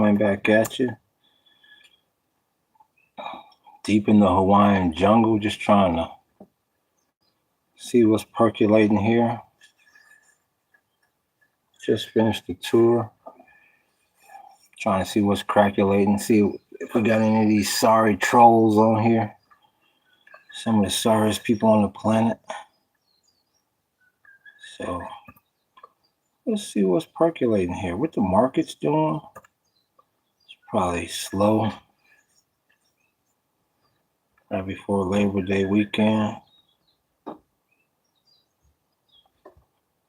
coming back at you. Deep in the Hawaiian jungle, just trying to see what's percolating here. Just finished the tour. Trying to see what's crackulating, see if we got any of these sorry trolls on here. Some of the sorriest people on the planet. So let's see what's percolating here. What the market's doing. It's probably slow. Right before Labor Day weekend.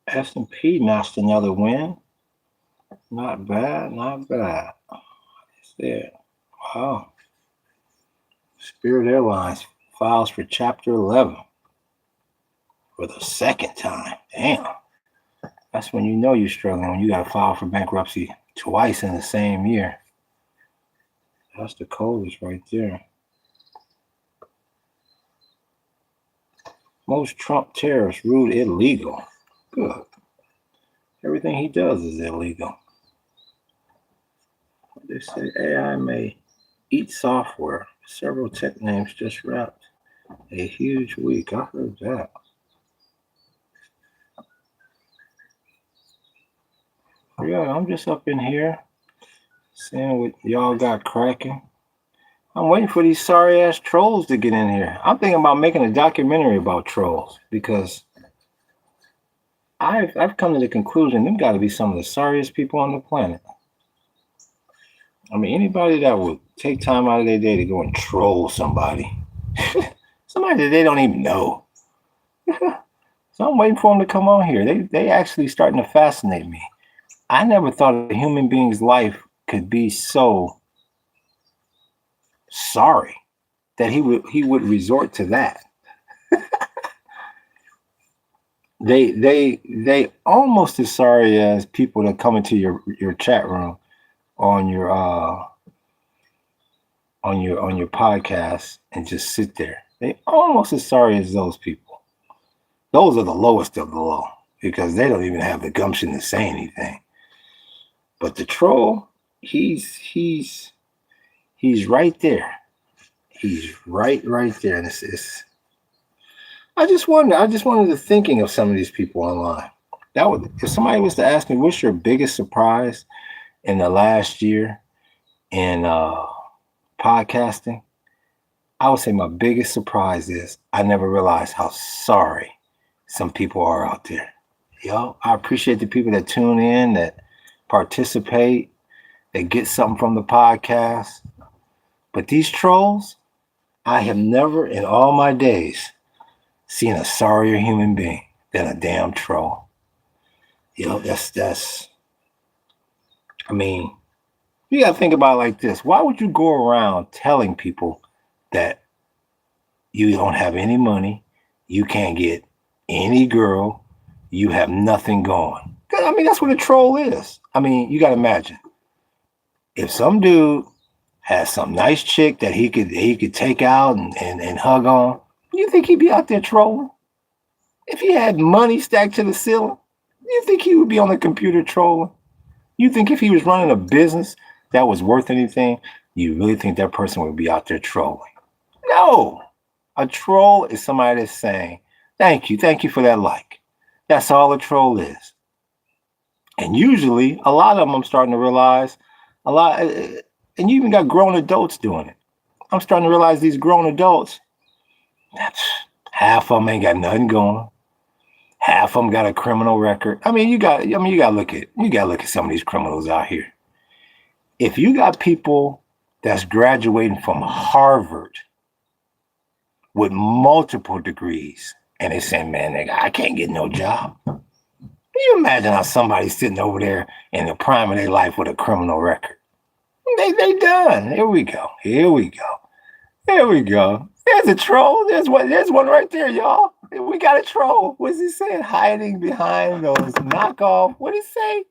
S&P notched another win. Not bad, not bad. It's there. Wow. Spirit Airlines files for Chapter 11 for the second time. Damn. That's when you know you're struggling, when you got to file for bankruptcy twice in the same year. That's the coldest right there. Most Trump tariffs ruled illegal. Good. Everything he does is illegal. They say AI may eat software. Several tech names just wrapped a huge week. I heard that. Yeah, I'm just up in here seeing what y'all got cracking. I'm waiting for these sorry ass trolls to get in here. I'm thinking about making a documentary about trolls because I've come to the conclusion them got to be some of the sorriest people on the planet. I mean, anybody that would take time out of their day to go and troll somebody, somebody that they don't even know. So I'm waiting for them to come on here. They actually starting to fascinate me. I never thought a human being's life could be so sorry that he would resort to that. They almost as sorry as people that come into your chat room on your podcast and just sit there. They almost as sorry as those people. Those are the lowest of the low because they don't even have the gumption to say anything. But the troll, he's right there. He's right there. And it's I just wanted the thinking of some of these people online. If somebody was to ask me, what's your biggest surprise in the last year in podcasting, I would say my biggest surprise is I never realized how sorry some people are out there. Yo, I appreciate the people that tune in, that participate, that get something from the podcast. But these trolls, I have never in all my days seen a sorrier human being than a damn troll. You know, that's I mean, you gotta think about it like this. Why would you go around telling people that you don't have any money, you can't get any girl, you have nothing going? I mean, that's what a troll is. I mean, you gotta imagine. If some dude has some nice chick that he could take out and hug on, you think he'd be out there trolling? If he had money stacked to the ceiling, you think he would be on the computer trolling? You think if he was running a business that was worth anything, you really think that person would be out there trolling? No. A troll is somebody that's saying, thank you for that like. That's all a troll is. And usually, a lot of them I'm starting to realize, and you even got grown adults doing it. I'm starting to realize these grown adults, half of them ain't got nothing going. Half of them got a criminal record. I mean, you got to look at some of these criminals out here. If you got people that's graduating from Harvard with multiple degrees, and they say, man, nigga, I can't get no job. Can you imagine how somebody's sitting over there in the prime of their life with a criminal record? They done. Here we go. There's a troll. There's one right there, y'all. We got a troll. What's he saying? Hiding behind those knockoff. What did he say?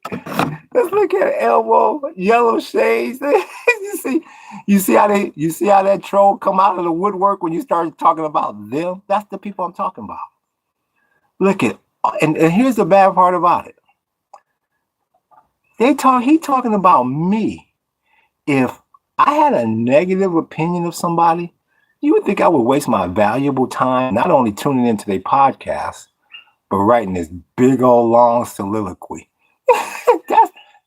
Let's look at elbow, yellow shades. you see how that troll come out of the woodwork when you start talking about them? That's the people I'm talking about. Look at, and here's the bad part about it. He talking about me. if I had a negative opinion of somebody, you would think I would waste my valuable time not only tuning into their podcast, but writing this big old long soliloquy.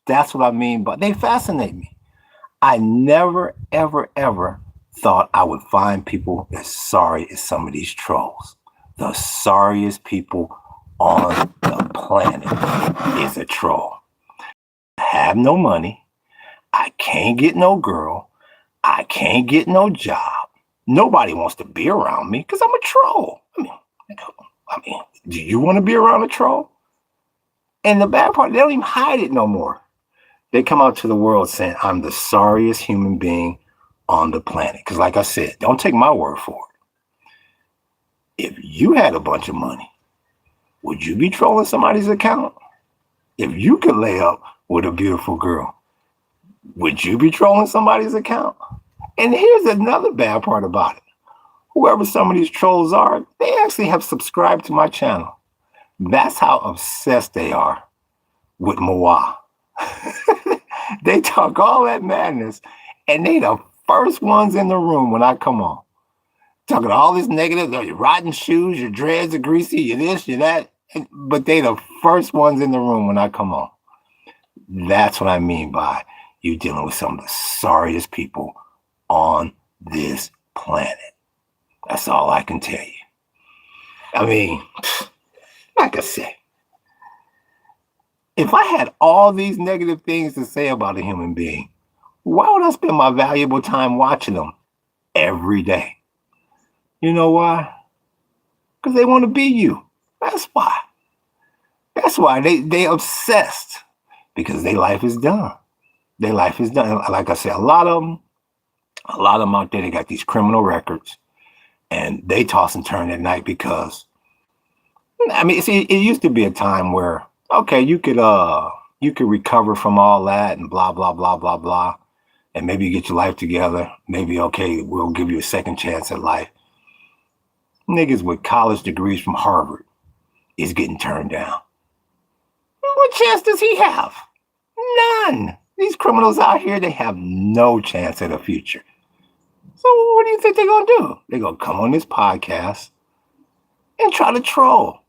that's what I mean. But they fascinate me. I never, ever, ever thought I would find people as sorry as some of these trolls. The sorriest people on the planet is a troll. I have no money. I can't get no girl. I can't get no job. Nobody wants to be around me because I'm a troll. I mean, do you want to be around a troll? And the bad part, they don't even hide it no more. They come out to the world saying, I'm the sorriest human being on the planet. Because like I said, don't take my word for it. If you had a bunch of money, would you be trolling somebody's account? If you could lay up with a beautiful girl, would you be trolling somebody's account? And here's another bad part about it. Whoever some of these trolls are, they actually have subscribed to my channel. That's how obsessed they are with Moa. They talk all that madness, and they the first ones in the room when I come on. Talking all this negative, your rotten shoes, your dreads are greasy, you this, you that. But they the first ones in the room when I come on. That's what I mean by you dealing with some of the sorriest people on this planet. That's all I can tell you. I mean, like I said, if I had all these negative things to say about a human being, why would I spend my valuable time watching them every day? You know why? Because they want to be you. That's why. That's why they obsessed. Because their life is done. Their life is done. Like I said, a lot of them out there, they got these criminal records. And they toss and turn at night because, I mean, see, it used to be a time where, okay, you could recover from all that and blah, blah, blah, blah, blah. And maybe you get your life together. Maybe, okay, we'll give you a second chance at life. Niggas with college degrees from Harvard is getting turned down. What chance does he have? None. These criminals out here, they have no chance at a future. So what do you think they're going to do? They're going to come on this podcast and try to troll.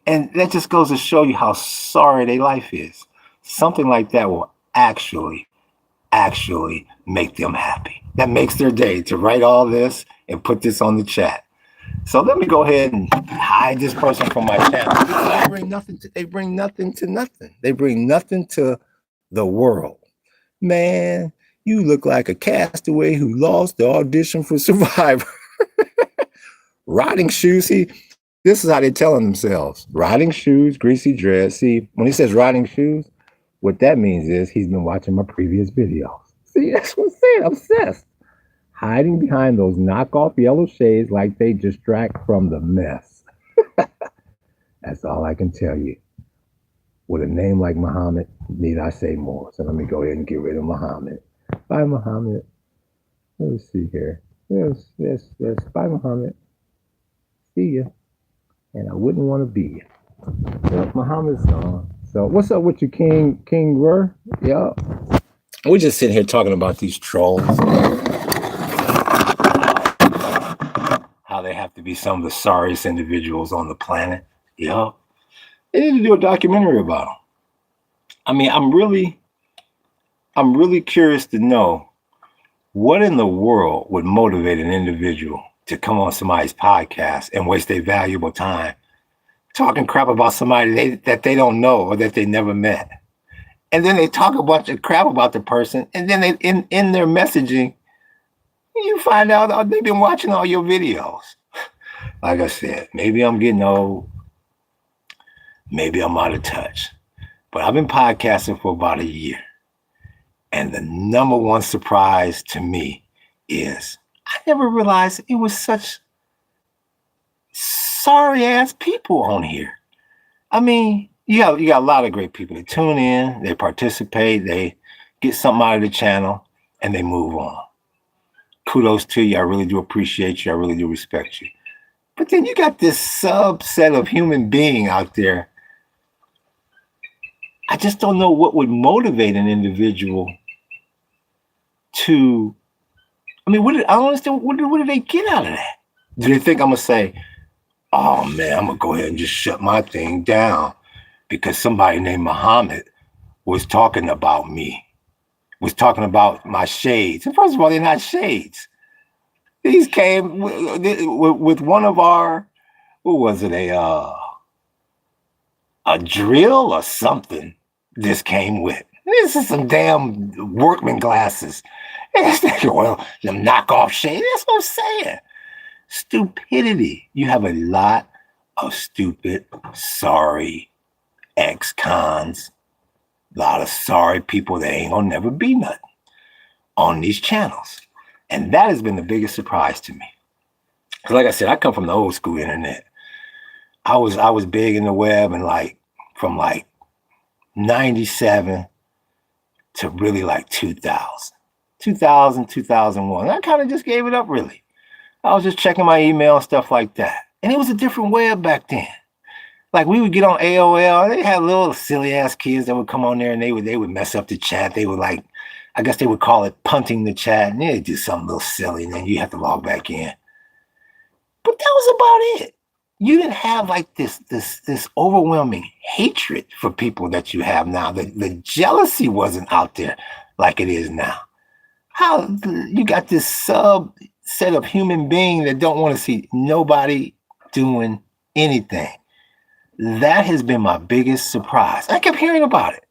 And that just goes to show you how sorry their life is. Something like that will actually make them happy. That makes their day to write all this and put this on the chat. So let me go ahead and hide this person from my channel. They bring nothing to nothing. They bring nothing to the world. Man, you look like a castaway who lost the audition for Survivor. Riding shoes. See, this is how they're telling themselves. Riding shoes, greasy dreads. See, when he says riding shoes, what that means is he's been watching my previous videos. See, that's what I'm saying. Obsessed. Hiding behind those knockoff yellow shades like they distract from the mess. That's all I can tell you. With a name like Muhammad, need I say more? So let me go ahead and get rid of Muhammad. Bye, Muhammad. Let's see here. Yes. Bye, Muhammad. See ya. And I wouldn't want to be you. Well, Muhammad's gone. So what's up with you, King Rur? Yeah. We're just sitting here talking about these trolls. How they have to be some of the sorriest individuals on the planet. Yeah. They need to do a documentary about them. I mean, I'm really curious to know what in the world would motivate an individual to come on somebody's podcast and waste their valuable time talking crap about somebody that they don't know or that they never met. And then they talk a bunch of crap about the person. And then they, in their messaging, you find out they've been watching all your videos. Like I said, maybe I'm getting old. Maybe I'm out of touch. But I've been podcasting for about a year. And the number one surprise to me is I never realized it was such sorry ass people on here. I mean, you got a lot of great people that tune in, they participate, they get something out of the channel, and they move on. Kudos to you. I really do appreciate you. I really do respect you. But then you got this subset of human being out there. I just don't know what would motivate an individual to, I mean, I don't understand, what did they get out of that? Do they think I'm going to say, oh man, I'm going to go ahead and just shut my thing down because somebody named Muhammad was talking about me, was talking about my shades? And first of all, they're not shades. These came with one of our, what was it, a drill or something this came with. This is some damn workman glasses. Well, them knockoff shades. That's what I'm saying. Stupidity. You have a lot of stupid, sorry ex-cons, a lot of sorry people that ain't gonna never be nothing on these channels. And that has been the biggest surprise to me. Because like I said, I come from the old school internet. I was big in the web and from 97 to really 2001. I kind of just gave it up, really. I was just checking my email and stuff like that. And it was a different web back then. Like we would get on AOL, they had little silly ass kids that would come on there and they would mess up the chat. They would I guess they would call it punting the chat, and they'd do something a little silly and then you have to log back in. But that was about it. You didn't have this overwhelming hatred for people that you have now. The jealousy wasn't out there like it is now. How you got this subset of human beings that don't want to see nobody doing anything. That has been my biggest surprise. I kept hearing about it.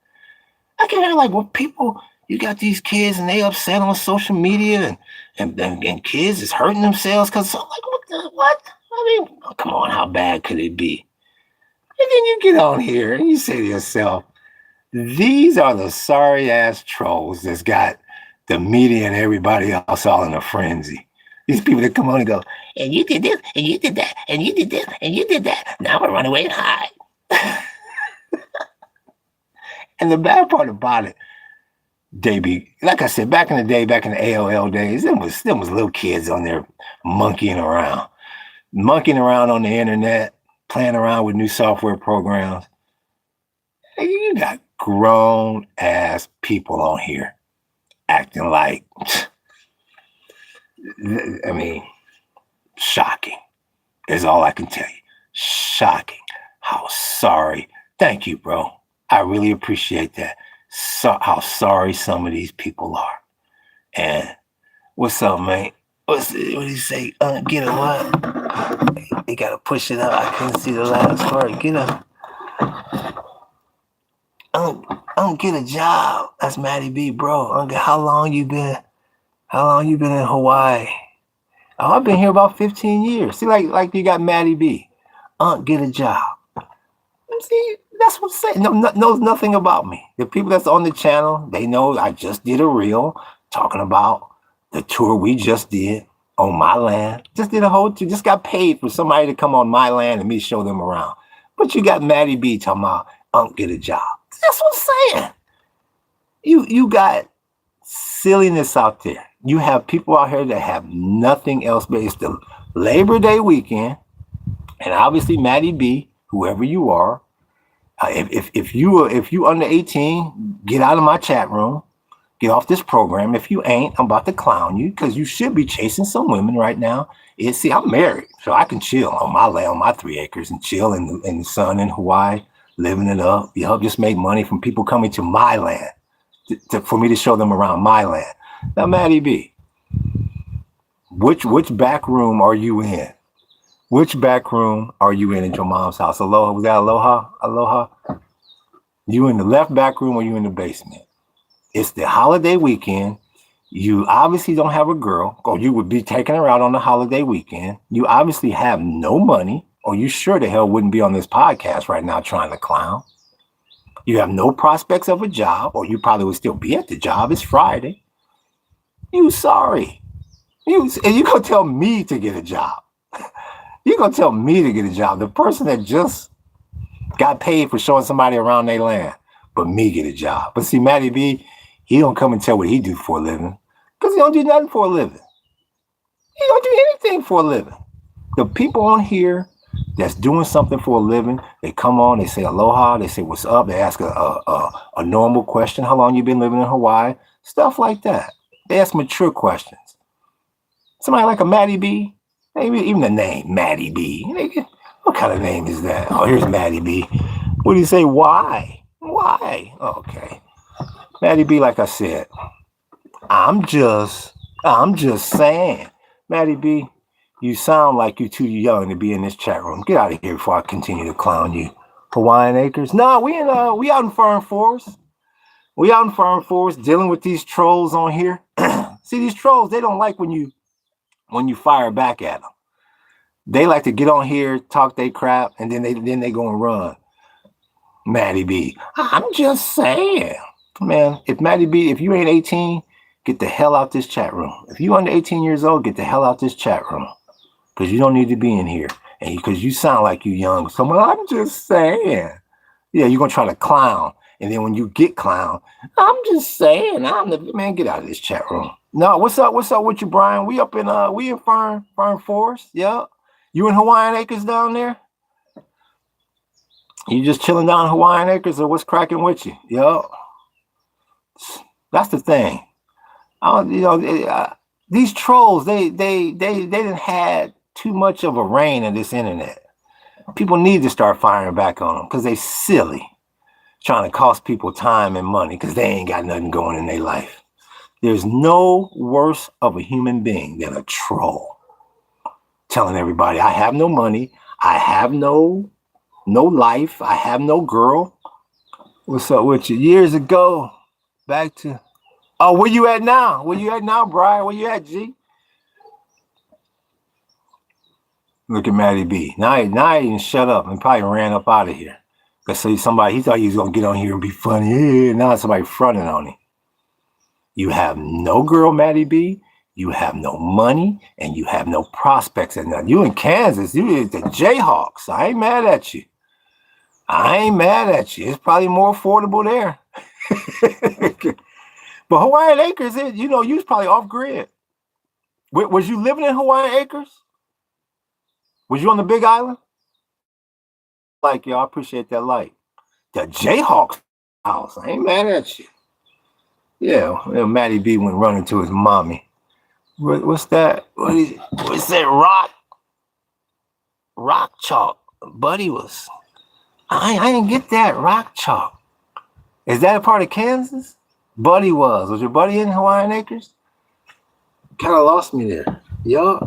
I kept hearing people, you got these kids and they upset on social media and kids is hurting themselves because I'm like, what? I mean, come on, how bad could it be? And then you get on here and you say to yourself, these are the sorry ass trolls that's got the media and everybody else all in a frenzy. These people that come on and go, and you did this, and you did that, and you did this, and you did that. Now I'm gonna run away and hide. And the bad part about it, like I said, back in the day, back in the AOL days, there was little kids on there monkeying around on the internet, playing around with new software programs. And you got grown ass people on here acting like, I mean, shocking is all I can tell you. Shocking. How sorry. Thank you, bro. I really appreciate that. So, how sorry some of these people are. And what's up, man? What did he say? Get a what? They gotta push it up. I couldn't see the last part. Get a. Get a job. That's Maddie B, bro. How long you been in Hawaii? Oh, I've been here about 15 years. See, like you got Maddie B. Get a job. See, that's what I'm saying. Knows nothing about me. The people that's on the channel, they know I just did a reel talking about the tour we just did on my land. Just did a whole tour. Just got paid for somebody to come on my land and me show them around. But you got Maddie B talking about get a job. That's what I'm saying. You got silliness out there. You have people out here that have nothing else but it's the Labor Day weekend, and obviously Maddie B, whoever you are, if you under 18, get out of my chat room, get off this program. If you ain't, I'm about to clown you because you should be chasing some women right now. See, I'm married, so I can chill on my land, on my 3 acres, and chill in the sun in Hawaii, living it up. Just make money from people coming to my land for me to show them around my land. Now, Maddie B, which back room are you in? Which back room are you in at your mom's house? Aloha, was that Aloha? Aloha? You in the left back room or you in the basement? It's the holiday weekend. You obviously don't have a girl, or you would be taking her out on the holiday weekend. You obviously have no money, or you sure the hell wouldn't be on this podcast right now trying to clown. You have no prospects of a job, or you probably would still be at the job. It's Friday. You sorry. And you gonna tell me to get a job. You're going to tell me to get a job. The person that just got paid for showing somebody around their land, but me get a job. But see, Matty B, he don't come and tell what he do for a living because he don't do nothing for a living. He don't do anything for a living. The people on here that's doing something for a living, they come on, they say aloha, they say what's up, they ask a normal question, how long you been living in Hawaii, stuff like that. They ask mature questions. Somebody like a Maddie B, maybe even the name Maddie B. What kind of name is that? Oh, here's Maddie B. What do you say? Why? Why? Okay. Maddie B, like I said, I'm just saying. Maddie B, you sound like you're too young to be in this chat room. Get out of here before I continue to clown you. Hawaiian Acres? No, we out in Fern Forest. We out in Fern Forest dealing with these trolls on here. See, these trolls, they don't like when you fire back at them. They like to get on here, talk they crap, and then they go and run. Maddie B, I'm just saying. Man, if Maddie B, if you ain't 18, get the hell out this chat room. If you under 18 years old, get the hell out this chat room. Because you don't need to be in here. And because you sound like you young. So I'm just saying. Yeah, you're going to try to clown. And then when you get clown, I'm just saying. Man, get out of this chat room. No, what's up with you, Brian? We up in Fern Forest. Yeah. You in Hawaiian Acres down there? You just chilling down in Hawaiian Acres, or what's cracking with you? Yeah. That's the thing. These trolls, they didn't had too much of a reign of this internet. People need to start firing back on them because they silly, trying to cost people time and money because they ain't got nothing going in their life. There's no worse of a human being than a troll. Telling everybody, I have no money, I have no life, I have no girl. What's up with you? Years ago, back to, oh, where you at now? Where you at now, Brian? Where you at, G? Look at Maddie B. Now he didn't shut up and probably ran up out of here. Because he thought he was going to get on here and be funny. Yeah, now somebody fronting on him. You have no girl, Maddie B. You have no money, and you have no prospects. And you in Kansas, you the Jayhawks. I ain't mad at you. It's probably more affordable there. But Hawaiian Acres, you was probably off grid. Was you living in Hawaiian Acres? Was you on the Big Island? Like, y'all, I appreciate that like. The Jayhawks house. I ain't mad at you. Yeah, Maddie B went running to his mommy. What's that? What's that rock chalk? Buddy was. I didn't get that rock chalk. Is that a part of Kansas? Buddy was. Was your buddy in Hawaiian Acres? Kind of lost me there. Yup.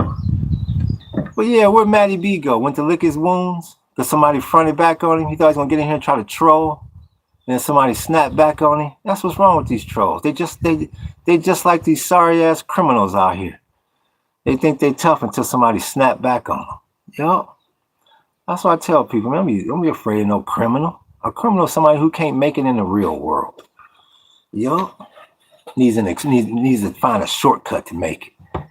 But yeah, where'd Maddie B go? Went to lick his wounds? Because somebody fronted back on him? He thought he was going to get in here and try to troll? And then somebody snapped back on him? That's what's wrong with these trolls. They just like these sorry-ass criminals out here. They think they tough until somebody snap back on them. Yup. That's what I tell people. Man, don't be afraid of no criminal. A criminal is somebody who can't make it in the real world. Yup. Needs to find a shortcut to make it.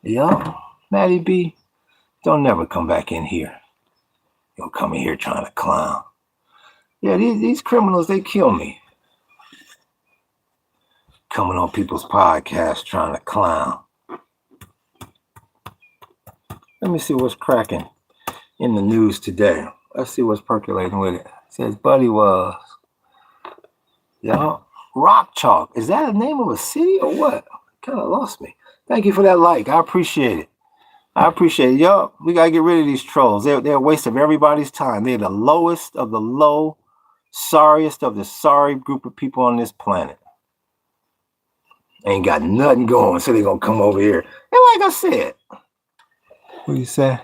Yup. Maddie B, don't never come back in here. You'll come in here trying to clown. Yeah, these criminals, they kill me. Coming on people's podcasts trying to clown. Let me see what's cracking in the news today. Let's see what's percolating with it. It says Buddy was. Y'all, Rock Chalk. Is that the name of a city or what? Kind of lost me. Thank you for that like. I appreciate it. Y'all. We got to get rid of these trolls. They're a waste of everybody's time. They're the lowest of the low, sorriest of the sorry group of people on this planet. Ain't got nothing going, so they're going to come over here. And like I said, what do you say?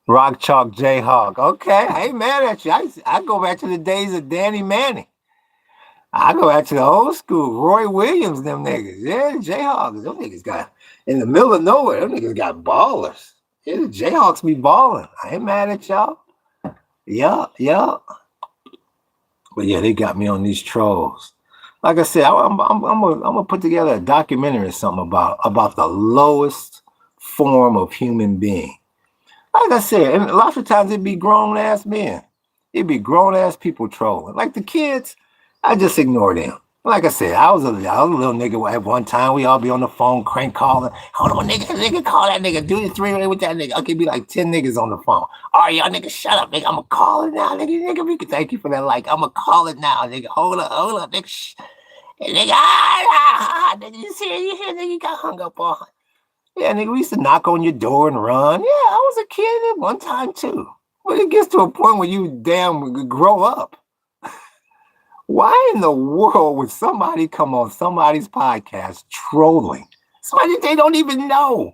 Rock Chalk Jayhawk. Okay, I ain't mad at you. I go back to the days of Danny Manning. I go back to the old school, Roy Williams, them niggas. Yeah, Jayhawks. Them niggas got, in the middle of nowhere, them niggas got ballers. Yeah, the Jayhawks be balling. I ain't mad at y'all. Yeah. But yeah, they got me on these trolls. Like I said, I'm gonna put together a documentary or something about the lowest form of human being. Like I said, and lots of times it'd be grown ass men. It'd be grown ass people trolling. Like the kids, I just ignore them. Like I said, I was a little nigga at one time. We all be on the phone, crank calling. Hold on, nigga, call that nigga. Do the three-way with that nigga. Okay, be like 10 niggas on the phone. All right, y'all niggas, shut up, nigga. I'ma call it now, nigga. Thank you for that like. I'ma call it now, nigga. Hold up, nigga. And nigga, nigga, you see it, you hear, nigga, you got hung up on. Yeah, nigga, we used to knock on your door and run. Yeah, I was a kid at one time too. But it gets to a point where you damn grow up. Why in the world would somebody come on somebody's podcast trolling? Somebody they don't even know.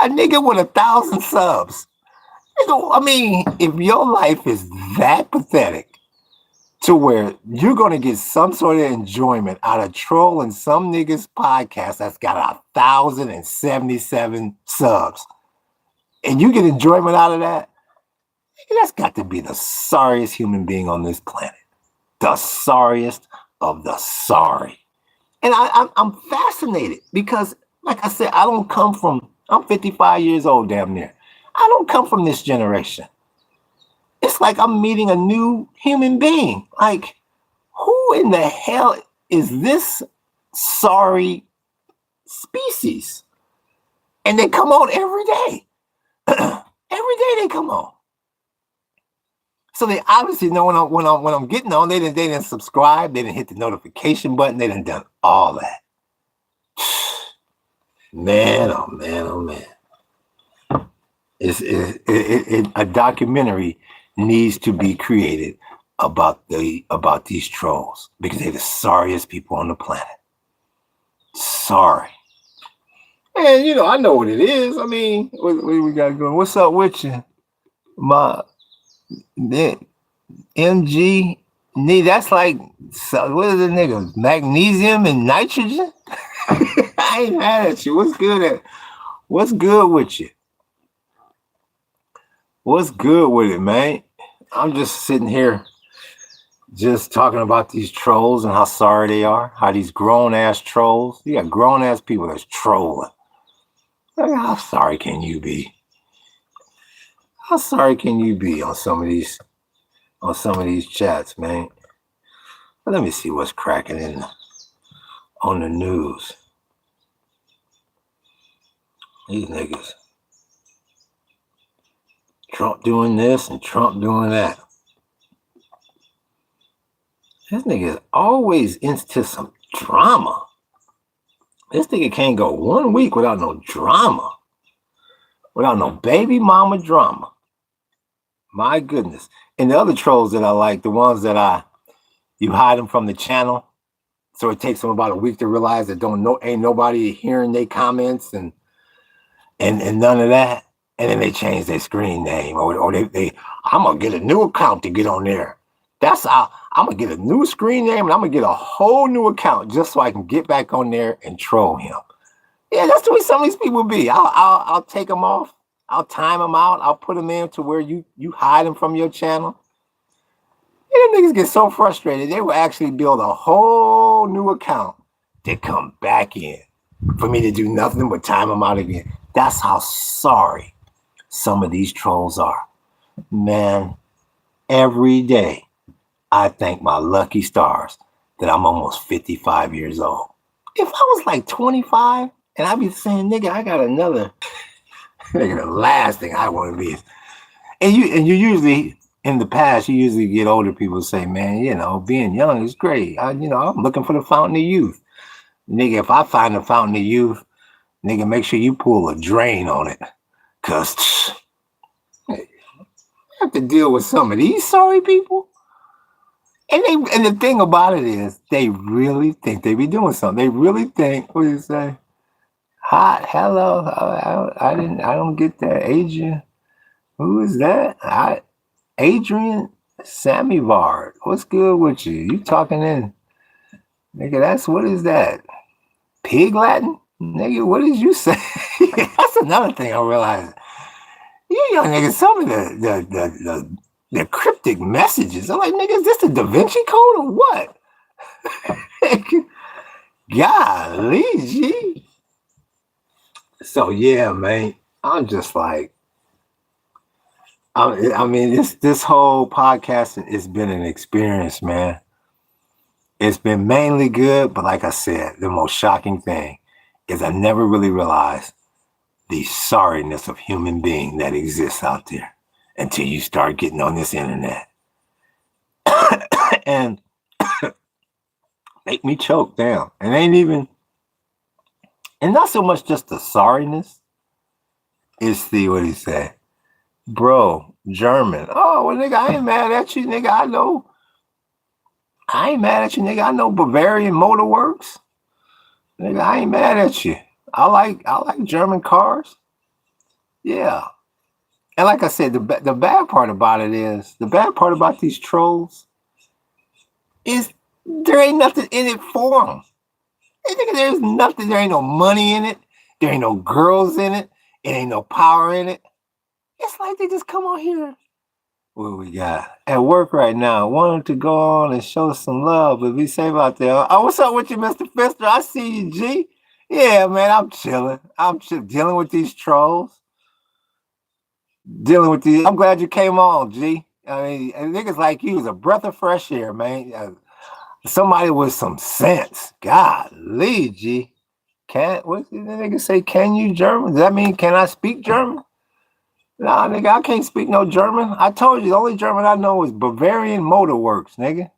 A nigga with 1,000 subs. I mean, if your life is that pathetic to where you're going to get some sort of enjoyment out of trolling some nigga's podcast that's got 1,077 subs, and you get enjoyment out of that, that's got to be the sorriest human being on this planet. The sorriest of the sorry. And I'm fascinated because, like I said, I'm 55 years old damn near. I don't come from this generation. It's like I'm meeting a new human being. Like, who in the hell is this sorry species? And they come on every day. Every day they come on. So they obviously know when I'm getting on, they didn't subscribe, they didn't hit the notification button, they done all that. Man, oh man, oh man. A documentary needs to be created about these trolls because they're the sorriest people on the planet. Sorry. And you know, I know what it is. I mean, what we got going? What's up with you? My MG, that's like, what is it, nigga? Magnesium and nitrogen? I ain't mad at you. What's good with you? What's good with it, man? I'm just sitting here just talking about these trolls and how sorry they are, how these grown-ass trolls, you got grown-ass people that's trolling. Like, how sorry can you be? How sorry can you be on some of these chats, man? But let me see what's cracking on the news. These niggas. Trump doing this and Trump doing that. This nigga is always into some drama. This nigga can't go 1 week without no drama. Without no baby mama drama. My goodness. And the other trolls that I like, the ones that you hide them from the channel. So it takes them about a week to realize that ain't nobody hearing their comments and none of that. And then they change their screen name or they I'm gonna get a new account to get on there. That's how I'm gonna get a new screen name and I'm gonna get a whole new account just so I can get back on there and troll him. Yeah, that's the way some of these people be. I'll take them off. I'll time them out. I'll put them in to where you hide them from your channel. And them niggas get so frustrated, they will actually build a whole new account to come back in for me to do nothing but time them out again. That's how sorry some of these trolls are. Man, every day I thank my lucky stars that I'm almost 55 years old. If I was like 25 and I'd be saying, nigga, I got another, nigga, the last thing I want to be is, and you usually, in the past, you usually get older people say, man, you know, being young is great. I'm looking for the fountain of youth. Nigga, if I find the fountain of youth, nigga, make sure you pull a drain on it. Because I have to deal with some of these sorry people. And the thing about it is, they really think they be doing something. They really think, what do you say? Hot, hello, I don't get that. Adrian, who is that? Adrian Samivard, what's good with you? You talking in, nigga, what is that? Pig Latin? Nigga, what did you say? That's another thing I realized. You young niggas, some of the cryptic messages. I'm like, nigga, is this the Da Vinci Code or what? Golly, G. So yeah, man, I'm just like, I mean, this whole podcast has been an experience, man. It's been mainly good, but like I said, the most shocking thing is I never really realized the sorriness of human being that exists out there until you start getting on this internet. And Make me choke down. And ain't even, and not so much just the sorriness. It's the, what he say? Bro, German. Oh, well, nigga, I ain't mad at you, nigga. I ain't mad at you, nigga. I know Bavarian Motor Works. Nigga, I ain't mad at you. I like German cars. Yeah. And like I said, the bad part about it is, the bad part about these trolls is there ain't nothing in it for them. Hey, nigga, there's nothing. There ain't no money in it. There ain't no girls in it. It ain't no power in it. It's like they just come on here. What we got at work right now? Wanted to go on and show some love, but be safe out there. Oh, what's up with you, Mr. Fister? I see you, G. Yeah, man, I'm chilling. I'm dealing with these trolls. Dealing with these. I'm glad you came on, G. I mean, niggas like you is a breath of fresh air, man. Somebody with some sense. Golly, G. What did the nigga say? Can you German? Does that mean can I speak German? Nah, nigga, I can't speak no German. I told you the only German I know is Bavarian Motor Works, nigga.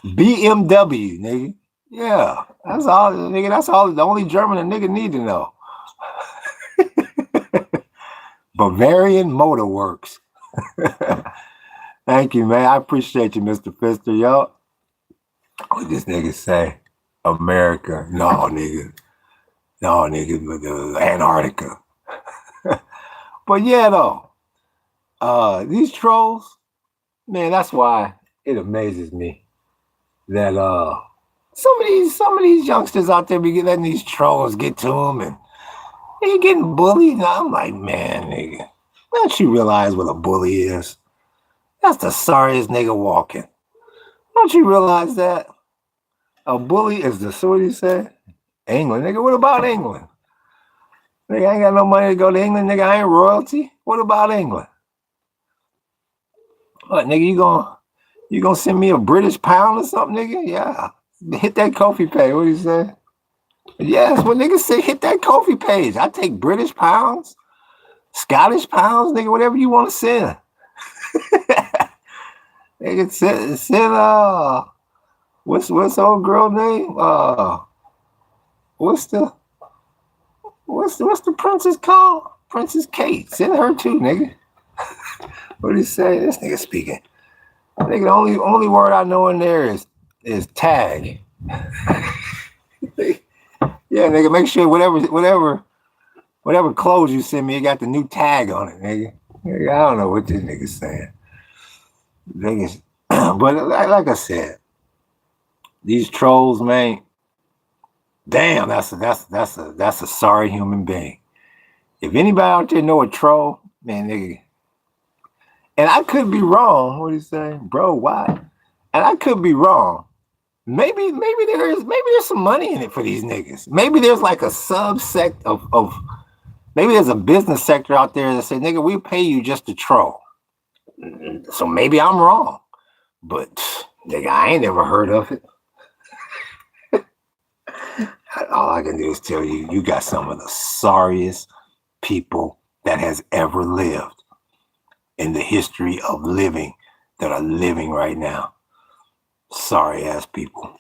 BMW, nigga. Yeah, that's all, nigga. That's all. The only German a nigga need to know. Bavarian Motor Works. Thank you, man. I appreciate you, Mr. Fister, yo. What this nigga say? America. No, nigga. No, nigga, Antarctica. But yeah, though. These trolls, man, that's why it amazes me that some of these youngsters out there be letting these trolls get to them and they getting bullied. And I'm like, man, nigga, don't you realize what a bully is? That's the sorriest nigga walking. Don't you realize that? A bully is the, so what do you say? England, nigga. What about England? Nigga, I ain't got no money to go to England, nigga. I ain't royalty. What about England? What, nigga, you gonna send me a British pound or something, nigga? Yeah. Hit that Kofi page. What do you say? Yes, what niggas say, hit that Kofi page. I take British pounds, Scottish pounds, nigga, whatever you want to send. Nigga, send what's old girl name? What's the princess called? Princess Kate. Send her too, nigga. What do you say? This nigga speaking. Nigga, the only word I know in there is tag. Yeah, nigga, make sure whatever clothes you send me, it got the new tag on it, nigga. Nigga, I don't know what this nigga's saying. Niggas, but like I said, these trolls, man. Damn, that's a sorry human being. If anybody out there know a troll, man, nigga. And I could be wrong. What do you say, bro? Why? And I could be wrong. Maybe there's some money in it for these niggas. Maybe there's like a subsect of maybe there's a business sector out there that say, nigga, we pay you just to troll. So maybe I'm wrong. But nigga, I ain't never heard of it. All I can do is tell you, you got some of the sorriest people that has ever lived in the history of living that are living right now. Sorry ass people.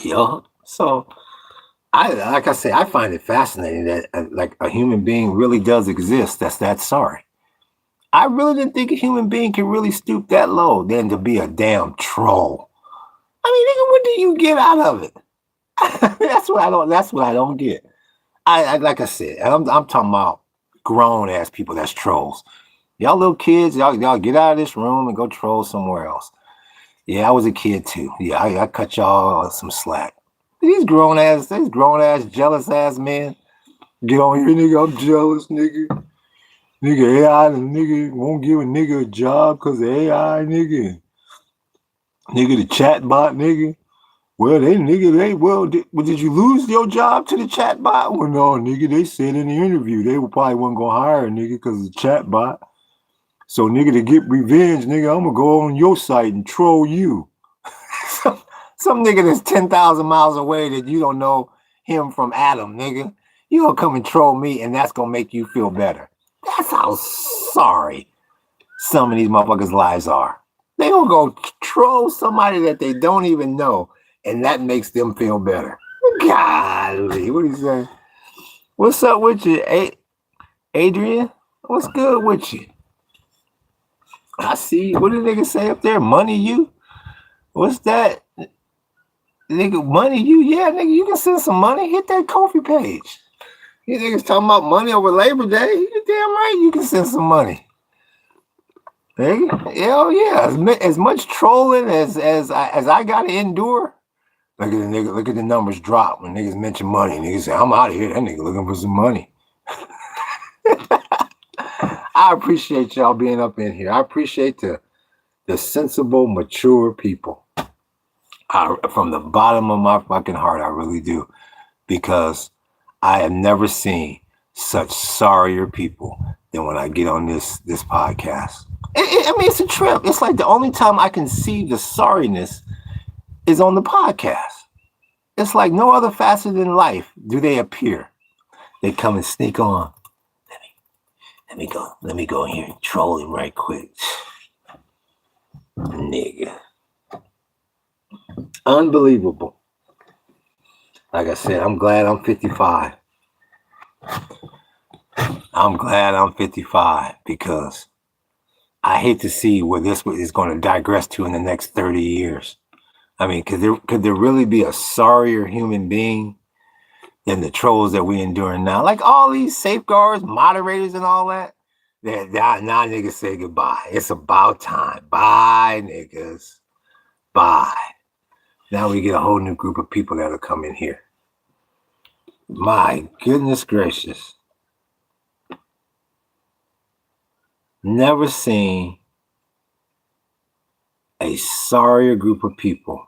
Yo, so like I say, I find it fascinating that like a human being really does exist that's that sorry. I really didn't think a human being could really stoop that low than to be a damn troll. I mean, nigga, what do you get out of it? That's what I don't get. I like I said, I'm talking about grown ass people that's trolls. Y'all little kids, y'all get out of this room and go troll somewhere else. Yeah, I was a kid too. Yeah, I cut y'all some slack. These grown ass, jealous ass men. Get on here, nigga. I'm jealous, nigga. Nigga, AI, nigga won't give a nigga a job because of AI, nigga. Nigga, the chat bot, nigga. Well, did you lose your job to the chat bot? Well, no, nigga, they said in the interview they probably wasn't gonna hire a nigga because of the chat bot. So, nigga, to get revenge, nigga, I'm gonna go on your site and troll you. Some nigga that's 10,000 miles away that you don't know him from Adam, nigga. You gonna come and troll me and that's gonna make you feel better. That's how sorry some of these motherfuckers' lives are. They gonna go troll somebody that they don't even know, and that makes them feel better. Golly, what do you say? What's up with you, Adrian? What's good with you? I see. What did nigga say up there? Money you? What's that? Nigga, money you? Yeah, nigga, you can send some money. Hit that Ko-fi page. You niggas talking about money over Labor Day? You damn right you can send some money. Hey, hell yeah. As much trolling as I gotta endure. Look at the nigga, look at the numbers drop when niggas mention money. Niggas say, I'm out of here. That nigga looking for some money. I appreciate y'all being up in here. I appreciate the sensible, mature people. From the bottom of my fucking heart, I really do. Because I have never seen such sorrier people than when I get on this podcast. I mean, it's a trip. It's like the only time I can see the sorriness is on the podcast. It's like no other facet in life do they appear. They come and sneak on. Let me go in here and troll him right quick. Nigga. Unbelievable. Like I said, I'm glad I'm 55. I'm glad I'm 55 because I hate to see where this is going to digress to in the next 30 years. I mean, could there really be a sorrier human being than the trolls that we enduring now? Like all these safeguards, moderators, and all that. Now niggas say goodbye. It's about time. Bye, niggas. Bye. Now we get a whole new group of people that'll come in here. My goodness gracious. Never seen a sorrier group of people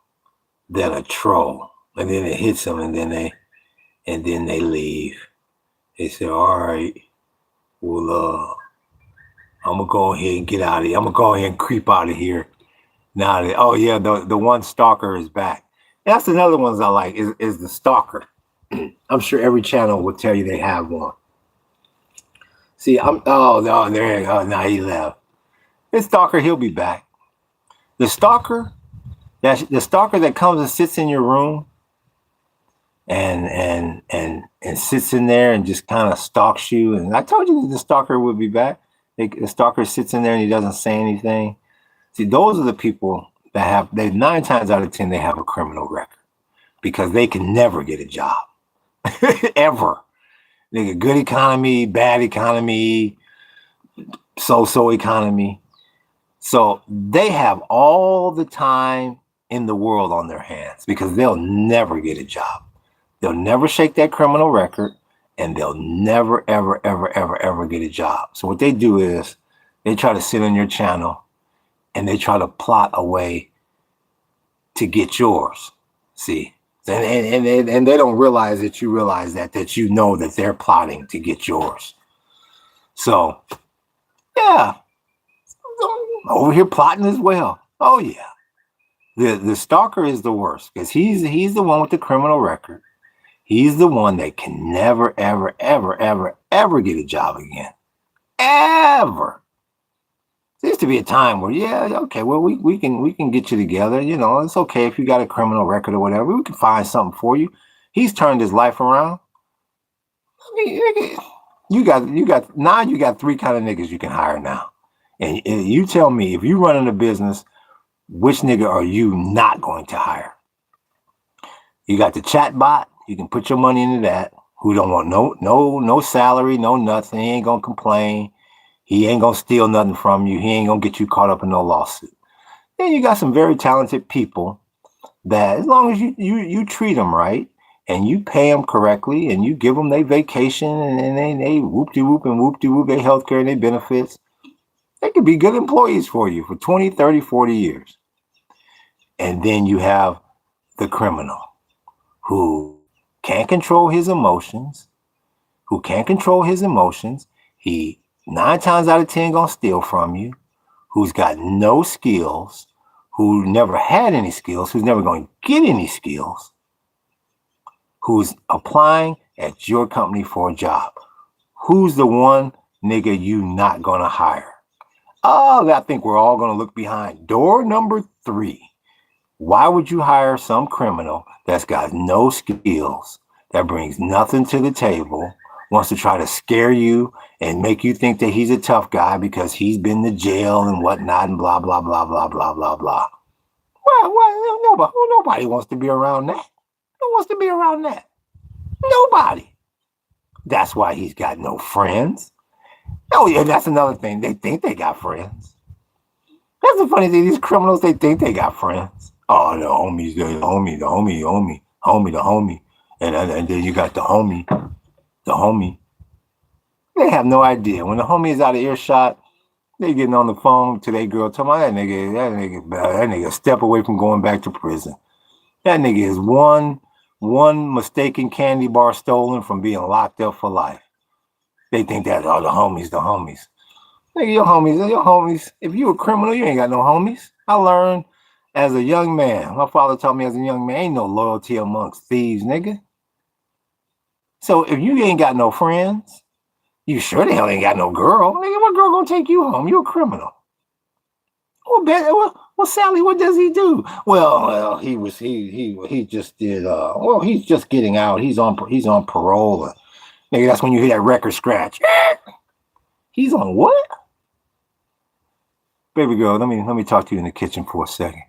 than a troll. And then it hits them and then they leave. They say, all right, well, I'm gonna go ahead and get out of here. I'm gonna go ahead and creep out of here. Now the one stalker is back. That's another ones I like is the stalker. I'm sure every channel will tell you they have one. See, there you go. Now he left. This stalker, he'll be back. The stalker that comes and sits in your room and sits in there and just kind of stalks you. And I told you that the stalker would be back. The stalker sits in there and he doesn't say anything. See, those are the people that they 9 times out of 10 they have a criminal record because they can never get a job. Ever. Nigga, good economy, bad economy, so-so economy. So they have all the time in the world on their hands because they'll never get a job. They'll never shake that criminal record and they'll never, ever, ever, ever, ever get a job. So what they do is they try to sit on your channel and they try to plot a way to get yours. See? And they don't realize that you realize that you know that they're plotting to get yours. So, yeah, over here plotting as well. Oh yeah, the stalker is the worst because he's the one with the criminal record. He's the one that can never, ever, ever, ever, ever get a job again. Ever. There used to be a time where, okay, well, we can get you together. You know, it's okay if you got a criminal record or whatever. We can find something for you. He's turned his life around. I mean, you got 3 kind of niggas you can hire now. And you tell me, if you running a business, which nigga are you not going to hire? You got the chat bot. You can put your money into that. Who don't want no salary, no nothing. He ain't gonna complain. He ain't gonna steal nothing from you. He ain't gonna get you caught up in no lawsuit. Then you got some very talented people that, as long as you treat them right and you pay them correctly and you give them their vacation and they whoop-de-whoop and whoop-de-whoop their healthcare and their benefits, they could be good employees for you for 20, 30, 40 years. And then you have the criminal who can't control his emotions, He 9 times out of 10 gonna steal from you, who's got no skills, who never had any skills, who's never going to get any skills, who's applying at your company for a job. Who's the one nigga you not gonna hire? Oh, I think we're all going to look behind door number 3. Why would you hire some criminal that's got no skills, that brings nothing to the table, wants to try to scare you and make you think that he's a tough guy because he's been to jail and whatnot and blah, blah, blah, blah, blah, blah, blah. Well, nobody wants to be around that. Who wants to be around that? Nobody. That's why he's got no friends. Oh, yeah, that's another thing. They think they got friends. That's the funny thing. These criminals, they think they got friends. Oh, the homies, the homie. And then you got the homie. They have no idea. When the homie is out of earshot, they getting on the phone to their girl, talking about that nigga a step away from going back to prison. That nigga is one mistaken candy bar stolen from being locked up for life. They think that, oh, the homies. Nigga, your homies. If you a criminal, you ain't got no homies. I learned as a young man. My father taught me as a young man, ain't no loyalty amongst thieves, nigga. So if you ain't got no friends, you sure the hell ain't got no girl. Nigga, what girl gonna take you home? You a criminal. Well, Sally, what does he do? Well, he just did. He's just getting out. He's on parole. Nigga, that's when you hear that record scratch. He's on what? Baby girl, let me talk to you in the kitchen for a second.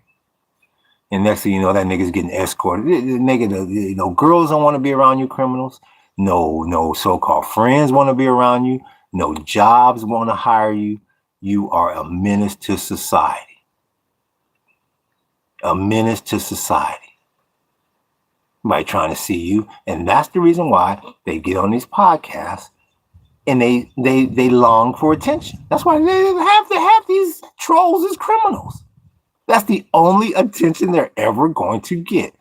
And next thing you know, that nigga's getting escorted. Nigga, girls don't want to be around you, criminals. No so-called friends want to be around you. No jobs want to hire you. You are a menace to society. A menace to society. By trying to see you. And that's the reason why they get on these podcasts and they long for attention. That's why they have to have these trolls as criminals. That's the only attention they're ever going to get.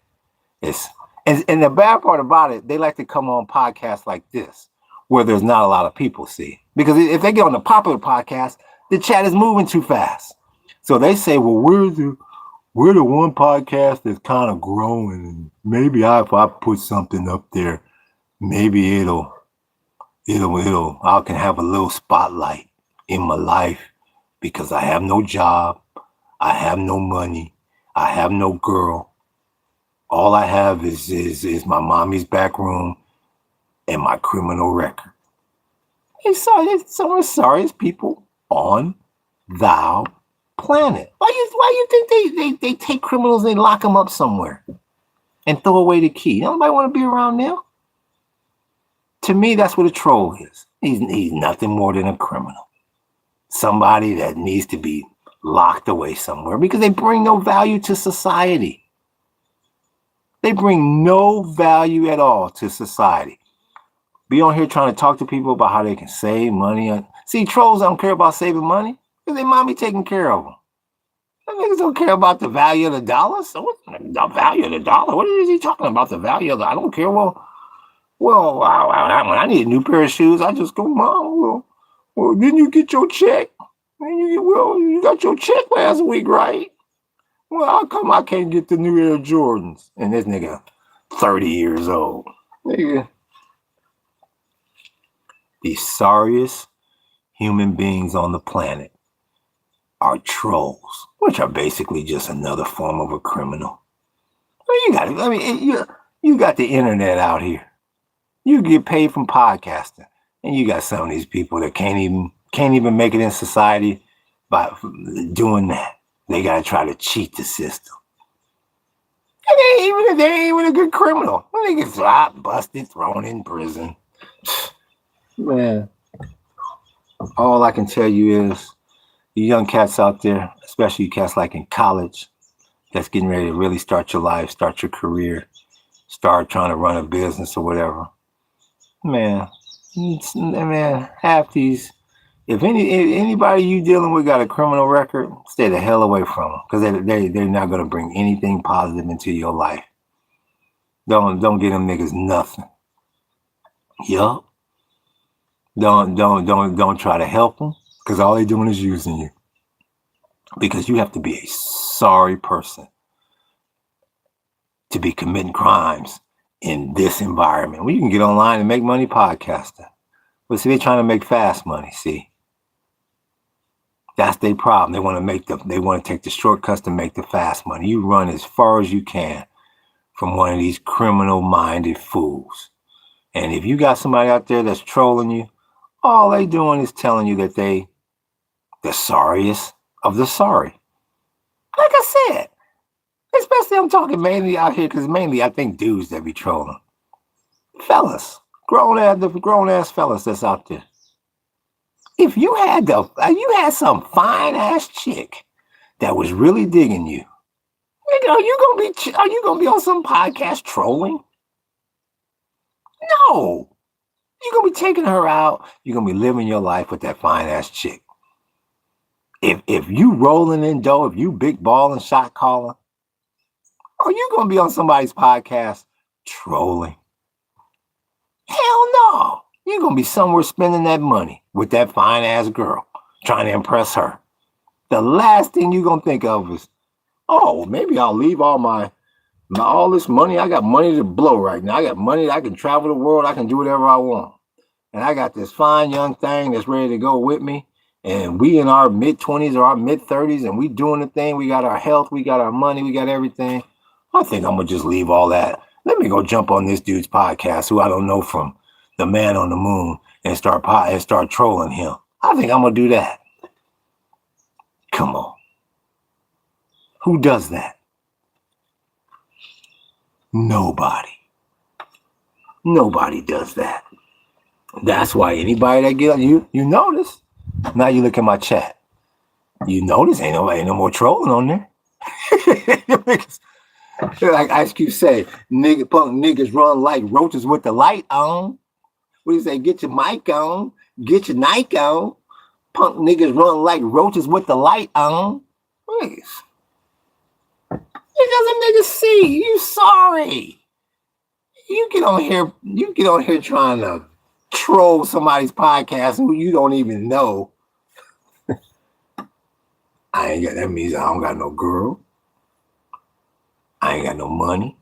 And the bad part about it, they like to come on podcasts like this, where there's not a lot of people, see. Because if they get on the popular podcast, the chat is moving too fast. So they say, well, we're the one podcast that's kind of growing. And maybe if I put something up there, maybe I can have a little spotlight in my life because I have no job. I have no money. I have no girl. All I have is my mommy's back room and my criminal record. Some of the sorriest people on thou planet. Why you think they take criminals and they lock them up somewhere and throw away the key? Nobody want to be around them. To me, that's what a troll is. He's nothing more than a criminal. Somebody that needs to be locked away somewhere because they bring no value to society. They bring no value at all to society. Be on here trying to talk to people about how they can save money. See, trolls don't care about saving money because their mommy taking care of them. Them niggas don't care about the value of the dollar. So what's the value of the dollar? What is he talking about? The value of the? I don't care. Well, when I need a new pair of shoes, I just go, Mom. Well, didn't you get your check? You got your check last week, right? Well, how come I can't get the new Air Jordans? And this nigga, 30 years old. Nigga. The sorriest human beings on the planet are trolls, which are basically just another form of a criminal. You got the internet out here. You get paid from podcasting, and you got some of these people that can't even make it in society by doing that. They gotta try to cheat the system. And they ain't even a good criminal. They get slapped, busted, thrown in prison. Man, all I can tell you is you young cats out there, especially you cats like in college, that's getting ready to really start your life, start your career, start trying to run a business or whatever. Man, half these, if anybody you dealing with got a criminal record, stay the hell away from them because they're not going to bring anything positive into your life. Don't get them niggas nothing. Yup. Don't try to help them because all they're doing is using you. Because you have to be a sorry person to be committing crimes in this environment. Well, you can get online and make money podcasting. But see, they're trying to make fast money, see. That's their problem. They want to take the shortcuts to make the fast money. You run as far as you can from one of these criminal-minded fools. And if you got somebody out there that's trolling you, all they doing is telling you that they the sorriest of the sorry. Like I said, especially I'm talking mainly out here because mainly I think dudes that be trolling. Fellas, grown ass fellas that's out there. If you had some fine ass chick that was really digging you, are you gonna be on some podcast trolling? No. You're gonna be taking her out. You're gonna be living your life with that fine ass chick. If you rolling in dough, if you big balling shot calling, are you gonna be on somebody's podcast trolling? Hell no. You're gonna be somewhere spending that money with that fine ass girl, trying to impress her. The last thing you're gonna think of is, oh, maybe I'll leave all this money. I got money to blow right now. I got money. I can travel the world. I can do whatever I want. And I got this fine young thing that's ready to go with me. And we in our mid-20s or our mid-30s, and we doing the thing. We got our health. We got our money. We got everything. I think I'm going to just leave all that. Let me go jump on this dude's podcast, who I don't know from the man on the moon, and start trolling him. I think I'm going to do that. Come on. Who does that? Nobody. Nobody does that. That's why anybody that get on you notice. Now you look at my chat. You notice ain't no more trolling on there. Like Ice Cube say, punk niggas run like roaches with the light on. What do you say? Get your mic on. Get your Nike on. Punk niggas run like roaches with the light on. Please. Because them niggas see you sorry. You get on here trying to troll somebody's podcast who you don't even know. That means I don't got no girl. I ain't got no money.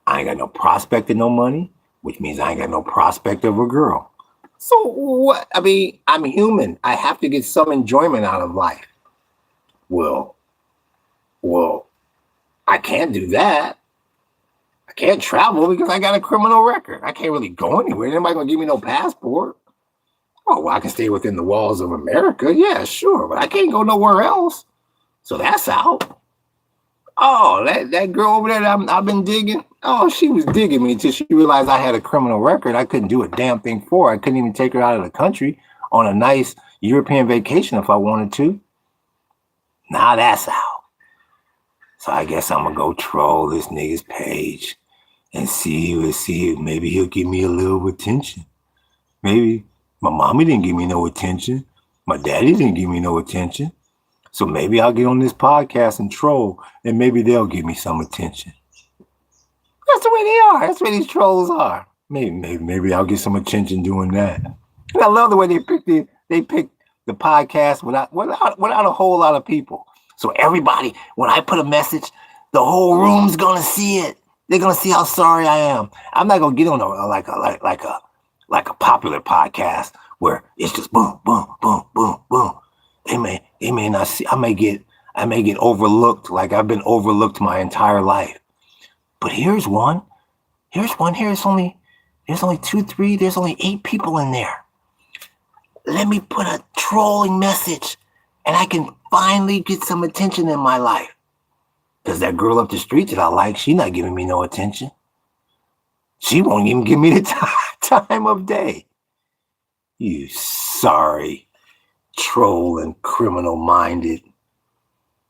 I ain't got no prospect of no money, which means I ain't got no prospect of a girl. So what? I mean, I'm human. I have to get some enjoyment out of life. Well, I can't do that. I can't travel because I got a criminal record. I can't really go anywhere. Nobody gonna give me no passport. Oh, well, I can stay within the walls of America. Yeah, sure, but I can't go nowhere else. So that's out. Oh, that girl over there that I've been digging. Oh, she was digging me until she realized I had a criminal record. I couldn't do a damn thing for her. I couldn't even take her out of the country on a nice European vacation if I wanted to. Now that's out. So I guess I'm gonna go troll this nigga's page and see if maybe he'll give me a little attention. Maybe my mommy didn't give me no attention. My daddy didn't give me no attention. So maybe I'll get on this podcast and troll, and maybe they'll give me some attention. That's the way they are. That's the way these trolls are. Maybe I'll get some attention doing that. And I love the way they pick the podcast without a whole lot of people. So everybody, when I put a message, the whole room's gonna see it. They're gonna see how sorry I am. I'm not gonna get on like a popular podcast where it's just boom, boom, boom, boom, boom. They may not see. I may get overlooked like I've been overlooked my entire life. But here's one. There's only 2, 3. There's only 8 people in there. Let me put a trolling message, and I can finally get some attention in my life. Because that girl up the street that I like, she's not giving me no attention. She won't even give me the time of day. You sorry, troll and criminal-minded.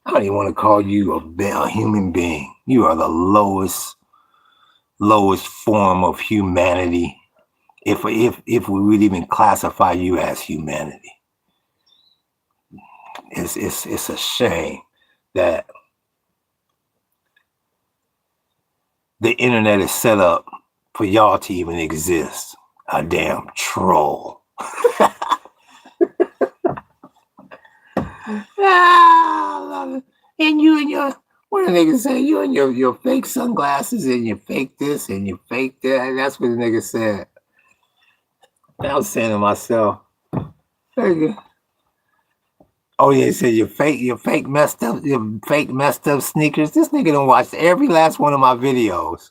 I don't even want to call you a human being. You are the lowest form of humanity, if we would even classify you as humanity. It's a shame that the internet is set up for y'all to even exist. A damn troll. I love it. And you and your, what the nigga say? You and your fake sunglasses and your fake this and your fake that. That's what the nigga said. I was saying to myself, nigga, Oh yeah, he said you fake messed up, sneakers. This nigga done watched every last one of my videos.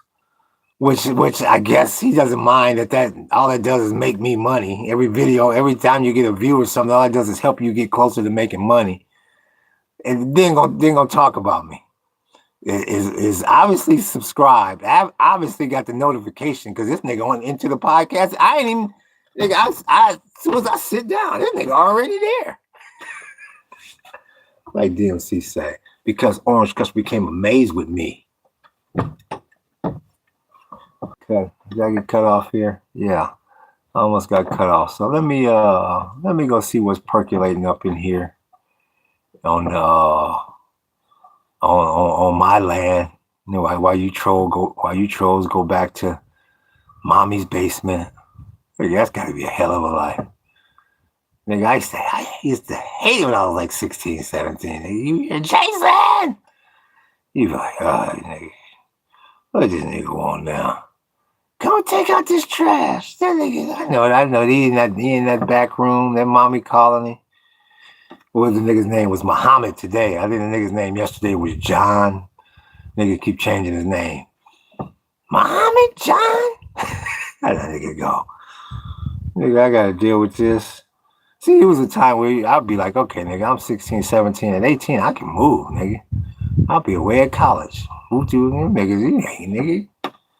Which I guess he doesn't mind that all it does is make me money. Every video, every time you get a view or something, all it does is help you get closer to making money. And then gonna talk about me. Is obviously subscribed. I've obviously got the notification because this nigga went into the podcast. I ain't even nigga. As soon as I sit down, this nigga already there. Like DMC say, because Orange Crush became amazed with me. Okay, did I get cut off here? Yeah, I almost got cut off. So let me go see what's percolating up in here on my land. You know, why you trolls go back to mommy's basement. Nigga, that's gotta be a hell of a life. Nigga, I used to hate it when I was like 16, 17. Nigga, you're Jason! You be like, nigga, let this nigga on now. Come take out this trash. That nigga, I know. He in that back room, that mommy colony. What was the nigga's name? Was Muhammad today. I think the nigga's name yesterday was John. Nigga keep changing his name. Muhammad John? How that nigga go? Nigga, I gotta deal with this. See, it was a time where I'd be like, okay, nigga, I'm 16, 17, and 18. I can move, nigga. I'll be away at college. Who do niggas? You ain't, nigga.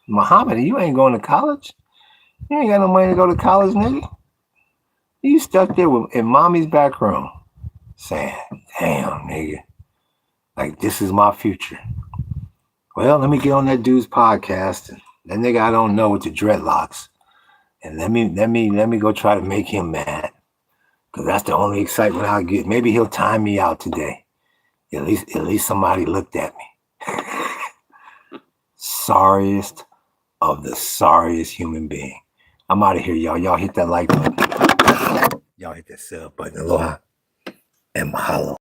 Muhammad, you ain't going to college. You ain't got no money to go to college, nigga. You stuck there in mommy's back room saying, damn, nigga, like this is my future. Well, let me get on that dude's podcast. And that nigga I don't know with the dreadlocks. And let me go try to make him mad. Because that's the only excitement I'll get. Maybe he'll time me out today. At least somebody looked at me. Sorriest of the sorriest human being. I'm out of here, y'all. Y'all hit that like button. Y'all hit that sub button. Aloha and mahalo.